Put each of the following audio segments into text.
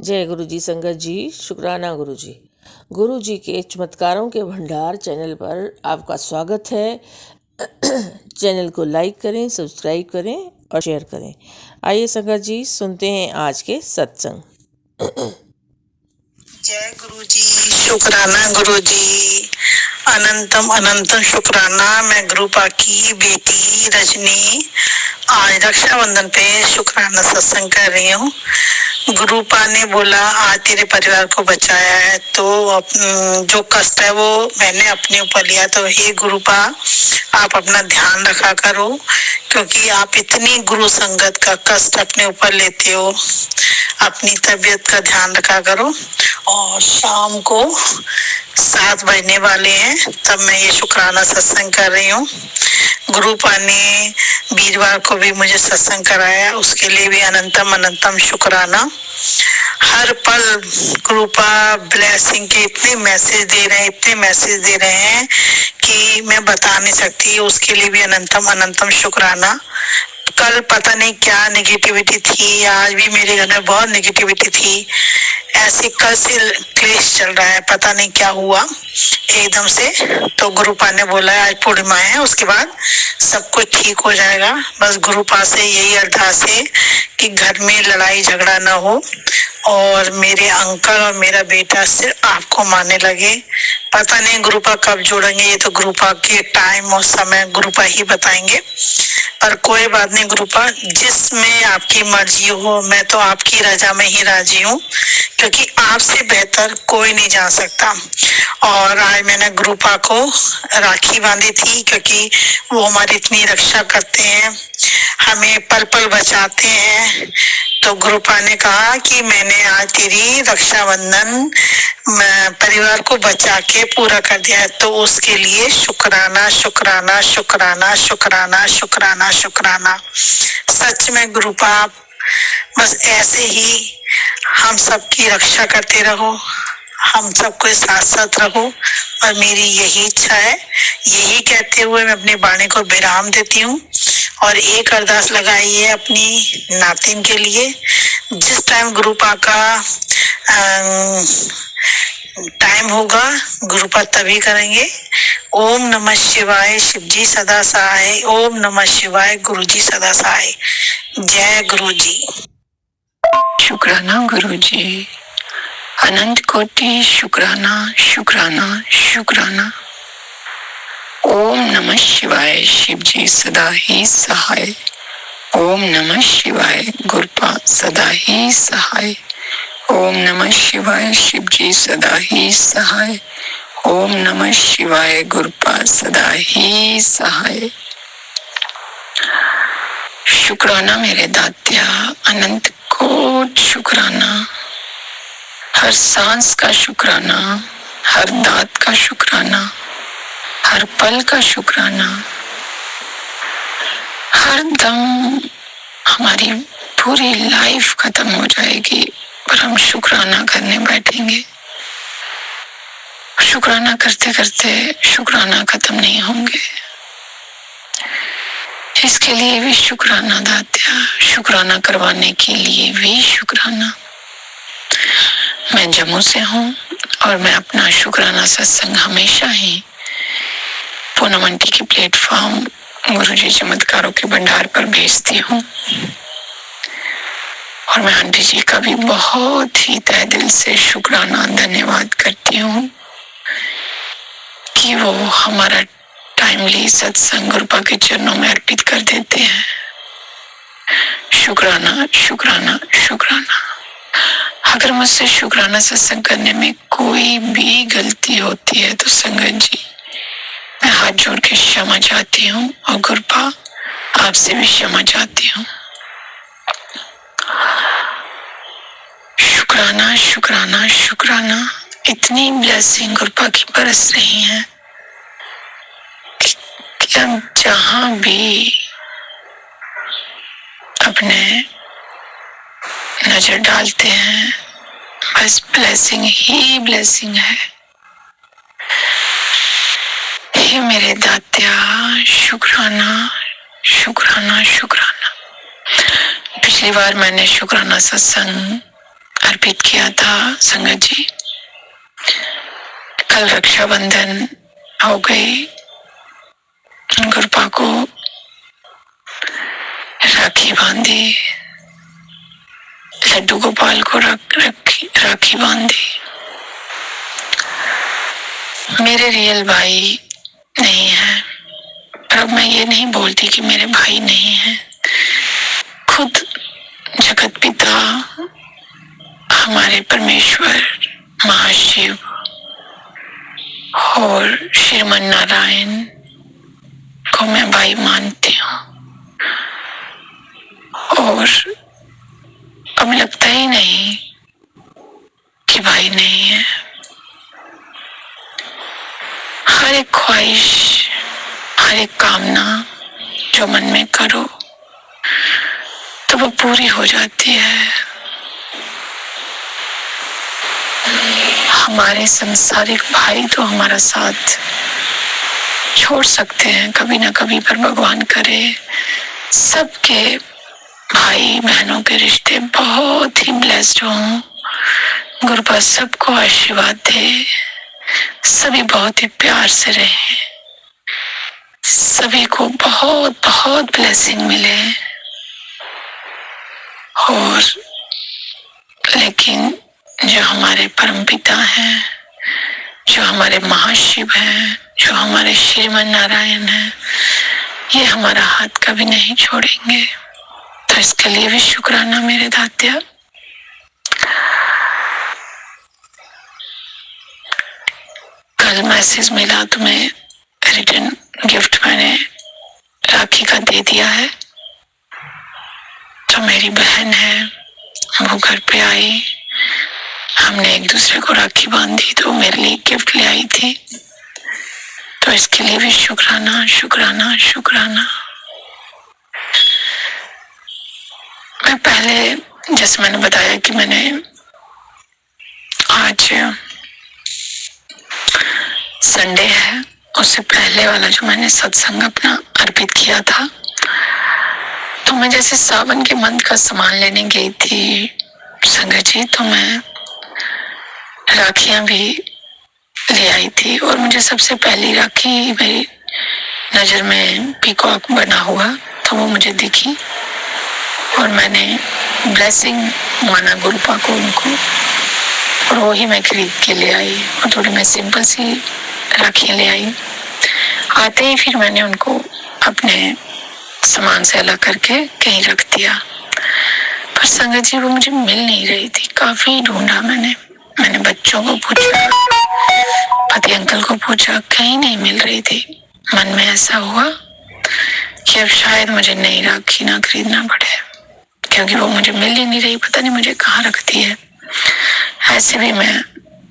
जय गुरु जी संगत जी, शुक्राना गुरु जी। गुरु जी के चमत्कारों के भंडार चैनल पर आपका स्वागत है। चैनल को लाइक करें, सब्सक्राइब करें और शेयर करें। आइए संगत जी सुनते हैं आज के सत्संग। जय गुरु जी, शुक्राना गुरु जी, अनंतम अनंतम शुक्राना। मैं गुरुपा की बेटी रजनी आज रक्षाबंधन पे शुक्राना सत्संग कर रही हूँ। गुरुपा ने बोला आज तेरे परिवार को बचाया है तो जो कष्ट है वो मैंने अपने ऊपर लिया। तो हे गुरुपा, आप अपना ध्यान रखा करो, क्योंकि आप इतनी गुरु संगत का कष्ट अपने ऊपर लेते हो। अपनी तबीयत का ध्यान रखा करो। और शाम को 7 बजने वाले हैं तब मैं ये शुक्राना सत्संग कर रही हूँ। गुरुपा ने वीरवार को भी मुझे सत्संग कराया, उसके लिए भी अनंतम अनंतम शुक्राना। हर पल गुरुपा ब्लेसिंग के इतने मैसेज दे रहे हैं कि मैं बता नहीं सकती। उसके लिए भी अनंतम अनंतम शुक्राना। कल पता नहीं क्या नेगेटिविटी थी, आज भी मेरे घर में बहुत नेगेटिविटी थी। ऐसे कल से क्लेश चल रहा है, पता नहीं क्या हुआ एकदम से। तो गुरुपा ने बोला आज पूर्णिमा है, उसके बाद सब कुछ ठीक हो जाएगा। बस गुरुपा से यही अरदास है कि घर में लड़ाई झगड़ा ना हो और मेरे अंकल और मेरा बेटा सिर्फ आपको मानने लगे। पता नहीं गुरुपा कब जोड़ेंगे, ये तो गुरुपा के टाइम और समय गुरुपा ही बताएंगे। पर कोई बात नहीं गुरुपा, जिसमें आपकी मर्जी हो, मैं तो आपकी रजा में ही राजी हूँ, क्योंकि आपसे बेहतर कोई नहीं जान सकता। और आज मैंने गुरुपा को राखी बांधी थी, क्योंकि वो हमारी इतनी रक्षा करते हैं, हमें पल पल बचाते हैं। तो गुरुपा ने कहा कि मैंने आज तेरी रक्षाबंधन परिवार को बचा के पूरा कर दिया है, तो उसके लिए शुक्राना शुक्राना शुक्राना शुक्राना शुक्राना शुक्राना। सच में गुरुपा बस ऐसे ही हम सबकी रक्षा करते रहो, हम सबको साथ साथ रहो, और मेरी यही इच्छा है। यही कहते हुए मैं अपनी वाणी को विराम देती हूँ और एक अरदास लगाई है अपनी नातिन के लिए। जिस टाइम गुरुपा का टाइम होगा गुरुपा तभी करेंगे। ओम नमः शिवाय, शिव जी सदा सहाय। ओम नमः शिवाय, गुरु जी सदा सहाय। जय गुरु जी। शुक्राना गुरु जी, अनंत कोटि शुक्राना शुक्राना शुक्राना। ओम नमः शिवाय, शिव जी सदा ही सहाय। ओम नमः शिवाय, गुरुपा सदा ही सहाय। ओम नमः शिवाय, शिव जी सदा ही सहाय। ओम नमः शिवाय, गुरुपा सदा ही सहाय। शुक्राना मेरे दात्या, अनंत कोट शुक्राना। हर सांस का शुक्राना, हर दांत का शुक्राना, हर पल का शुक्राना। हर दम हमारी पूरी लाइफ खत्म हो जाएगी पर हम शुक्राना करने बैठेंगे। शुक्राना करते करते शुक्राना खत्म नहीं होंगे। इसके लिए भी शुक्राना दात्या, शुक्राना करवाने के लिए भी शुक्राना। मैं जम्मू से हूँ और मैं अपना शुक्राना सत्संग हमेशा ही पूनम आंटी के प्लेटफॉर्म गुरुजी चमत्कारों के भंडार पर भेजती हूँ। और मैं आंटी जी का भी बहुत ही तहे दिल से शुक्राना धन्यवाद करती हूँ कि वो हमारा टाइमली सत्संग गुरुपा के चरणों में अर्पित कर देते हैं। शुक्राना शुक्राना शुक्राना। अगर मुझसे शुक्राना सत्संग करने में कोई भी गलती होती है तो संगत जी मैं हाथ जोड़ के क्षमा चाहती हूँ, और गुरुपा आपसे भी क्षमा चाहती हूँ। शुक्राना शुक्राना शुक्राना। इतनी ब्लेसिंग गुरुपा की बरस रही है कि हम जहां भी अपने नजर डालते हैं बस ब्लेसिंग ही ब्लेसिंग है। हे मेरे दात्या, शुक्राना शुक्राना शुक्राना। पिछली बार मैंने शुक्राना सत्संग अर्पित किया था संगत जी। कल रक्षाबंधन हो गई, गुरुपा को राखी बांधी, लड्डू गोपाल को राखी बांधी। मेरे रियल भाई नहीं है, और अब मैं ये नहीं बोलती कि मेरे भाई नहीं है। खुद जगत पिता हमारे परमेश्वर महाशिव और श्रीमन नारायण को मैं भाई मानती हूँ, और अब लगता ही नहीं कि भाई नहीं है। हर एक ख्वाहिश, हर एक कामना जो मन में करो तो वो पूरी हो जाती है। हमारे संसारिक भाई तो हमारा साथ छोड़ सकते हैं कभी ना कभी, पर भगवान करे सबके भाई बहनों के रिश्ते बहुत ही ब्लेस्ड हों। गुरुपा सबको आशीर्वाद दे, सभी बहुत ही प्यार से रहें, सभी को बहुत बहुत ब्लेसिंग मिले। और लेकिन जो हमारे परमपिता हैं, जो हमारे महाशिव हैं, जो हमारे श्रीमन नारायण हैं, ये हमारा हाथ कभी नहीं छोड़ेंगे। तो इसके लिए भी शुक्राना मेरे दात्या। कल मैसेज मिला तो मैं रिटर्न गिफ्ट मैंने राखी का दे दिया है। तो मेरी बहन है, वो घर पे आई, हमने एक दूसरे को राखी बांधी, तो मेरे लिए गिफ्ट ले आई थी। तो इसके लिए भी शुक्राना शुक्राना शुक्राना। मैं पहले, जैसे मैंने बताया कि मैंने आज संडे है, उससे पहले वाला जो मैंने सत्संग अपना अर्पित किया था, तो मैं जैसे सावन के मंथ का सामान लेने गई थी संगत जी, तो मैं राखियां भी ले आई थी। और मुझे सबसे पहली राखी मेरी नजर में पीकॉक बना हुआ, तो वो मुझे दिखी और मैंने ब्लेसिंग माना गुरुपा को, उनको, और वो ही मैं खरीद के ले आई। और थोड़ी मैं सिंपल सी राखियां ले आई। आते ही फिर मैंने उनको अपने सामान से अलग करके कहीं रख दिया। पर संगत जी वो मुझे मिल नहीं रही थी, काफी ढूंढा मैंने बच्चों को पूछा, पति अंकल को पूछा, कहीं नहीं मिल रही थी। मन में ऐसा हुआ कि अब शायद मुझे नई राखी ना खरीदना पड़े, क्योंकि वो मुझे मिल ही नहीं रही, पता नहीं मुझे कहाँ रखती है। ऐसे भी मैं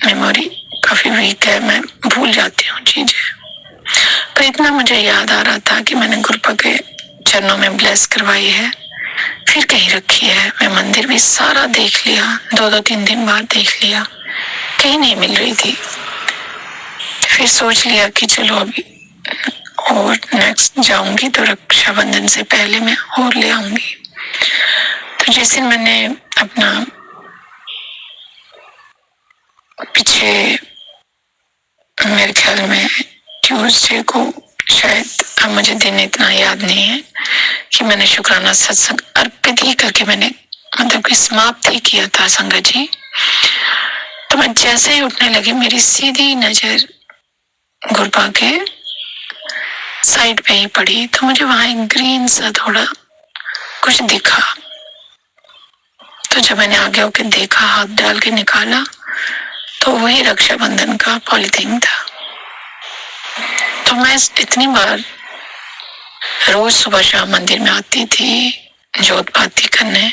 मेमोरी काफी वीक है, मैं भूल जाती हूँ चीजें। पर इतना मुझे याद आ रहा था कि मैंने गुरुपा के चरणों में ब्लेस करवाई है, फिर कहीं रखी है। मैं मंदिर भी सारा देख लिया, 2-3 दिन बाद देख लिया, कहीं नहीं मिल रही थी। फिर सोच लिया कि चलो अभी और नेक्स्ट जाऊंगी तो रक्षाबंधन से पहले मैं और ले आऊंगी। तो जिस दिन मैंने अपना पीछे, मेरे ख्याल में ट्यूसडे को, शायद, अब मुझे दिन इतना याद नहीं है, कि मैंने शुक्राना सत्संग अर्पित ही करके मैंने मतलब कि समाप्त ही किया था संगत जी। तो मैं जैसे ही उठने लगी, मेरी सीधी नजर गुरुपा के साइड पे ही पड़ी, तो मुझे वहां एक ग्रीन सा थोड़ा कुछ दिखा। तो जब मैंने आगे होके देखा, हाथ डाल के निकाला, तो वही रक्षाबंधन का पॉलीथीन था। तो मैं इतनी बार रोज सुबह शाम मंदिर में आती थी जोत पाती करने,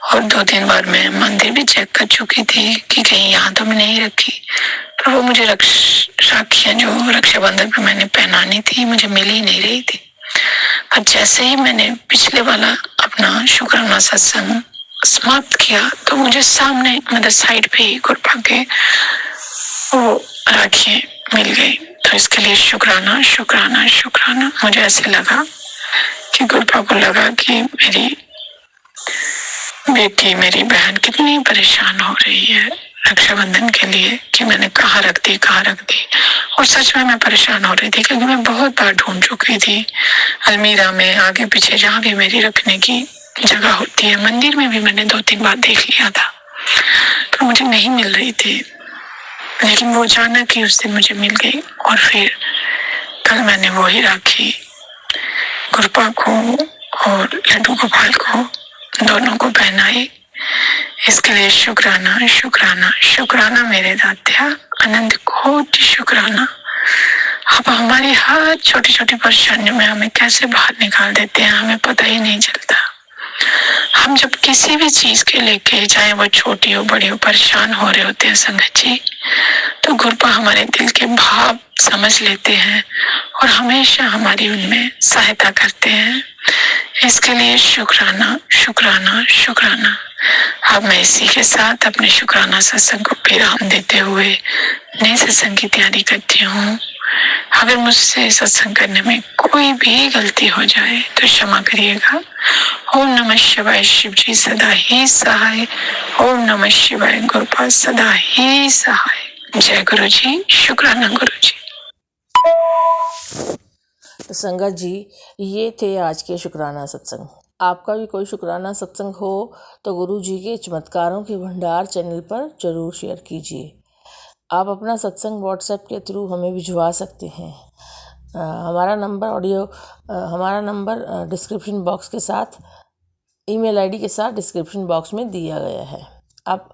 और 2-3 बार मैं मंदिर भी चेक कर चुकी थी कि कहीं यहाँ तो मैं नहीं रखी। पर वो मुझे राखियां जो रक्षाबंधन पे मैंने पहनानी थी, मुझे मिल ही नहीं रही थी। पर जैसे ही मैंने पिछले वाला अपना शुक्राना सत्संग समाप्त किया, तो मुझे सामने मतलब साइड पे ही गुरुपा के वो राखियां मिल गई। तो इसके लिए शुक्राना शुक्राना शुक्राना। मुझे ऐसे लगा कि गुरुपा को लगा कि मेरी बेटी मेरी बहन कितनी परेशान हो रही है रक्षाबंधन के लिए कि मैंने कहाँ रख दी कहाँ रख दी। और सच में मैं परेशान हो रही थी क्योंकि मैं बहुत बार ढूंढ चुकी थी, अलमीरा में आगे पीछे जहाँ भी मेरी रखने की जगह होती है, मंदिर में भी मैंने 2-3 बार देख लिया था, पर मुझे नहीं मिल रही थी। लेकिन वो अचानक ही उस दिन मुझे मिल गई और फिर कल मैंने वो ही राखी गुरपा को और लड्डू गोपाल को दोनों को पहनाई। इसके लिए शुक्राना शुक्राना शुक्राना मेरे दात्या, अनंत कोटि शुक्राना। आप हमारी हर छोटी छोटी परेशानियों में हमें कैसे बाहर निकाल देते हैं, हमें पता ही नहीं चलता। हम जब किसी भी चीज के लेके, चाहे वो छोटी हो बड़ी हो, परेशान हो रहे होते हैं संगत जी, तो गुरपा हमारे दिल के भाव समझ लेते हैं और हमेशा हमारी उनमें सहायता करते हैं। इसके लिए शुक्राना शुक्राना शुक्राना। अब मैं इसी के साथ अपने शुक्राना सत्संग को विराम देते हुए नए सत्संग की तैयारी करती हूँ। अगर मुझसे सत्संग करने में कोई भी गलती हो जाए तो क्षमा करिएगा। ओम नमः शिवाय, शिव जी सदा ही सहाय। ओम नमः शिवाय, गुरुपाद सदा ही सहाय। जय गुरु जी, शुक्राना गुरु जी। तो संगत जी, ये थे आज के शुक्राना सत्संग। आपका भी कोई शुक्राना सत्संग हो तो गुरु जी के चमत्कारों के भंडार चैनल पर ज़रूर शेयर कीजिए। आप अपना सत्संग व्हाट्सएप के थ्रू हमें भिजवा सकते हैं। हमारा नंबर डिस्क्रिप्शन बॉक्स के साथ, ईमेल आईडी के साथ डिस्क्रिप्शन बॉक्स में दिया गया है। आप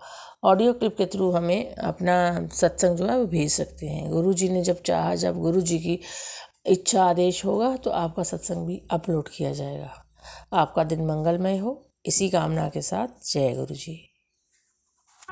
ऑडियो क्लिप के थ्रू हमें अपना सत्संग जो है वो भेज सकते हैं। गुरु जी ने जब चाहा, जब गुरु जी की इच्छा आदेश होगा तो आपका सत्संग भी अपलोड किया जाएगा। आपका दिन मंगलमय हो, इसी कामना के साथ जय गुरु जी।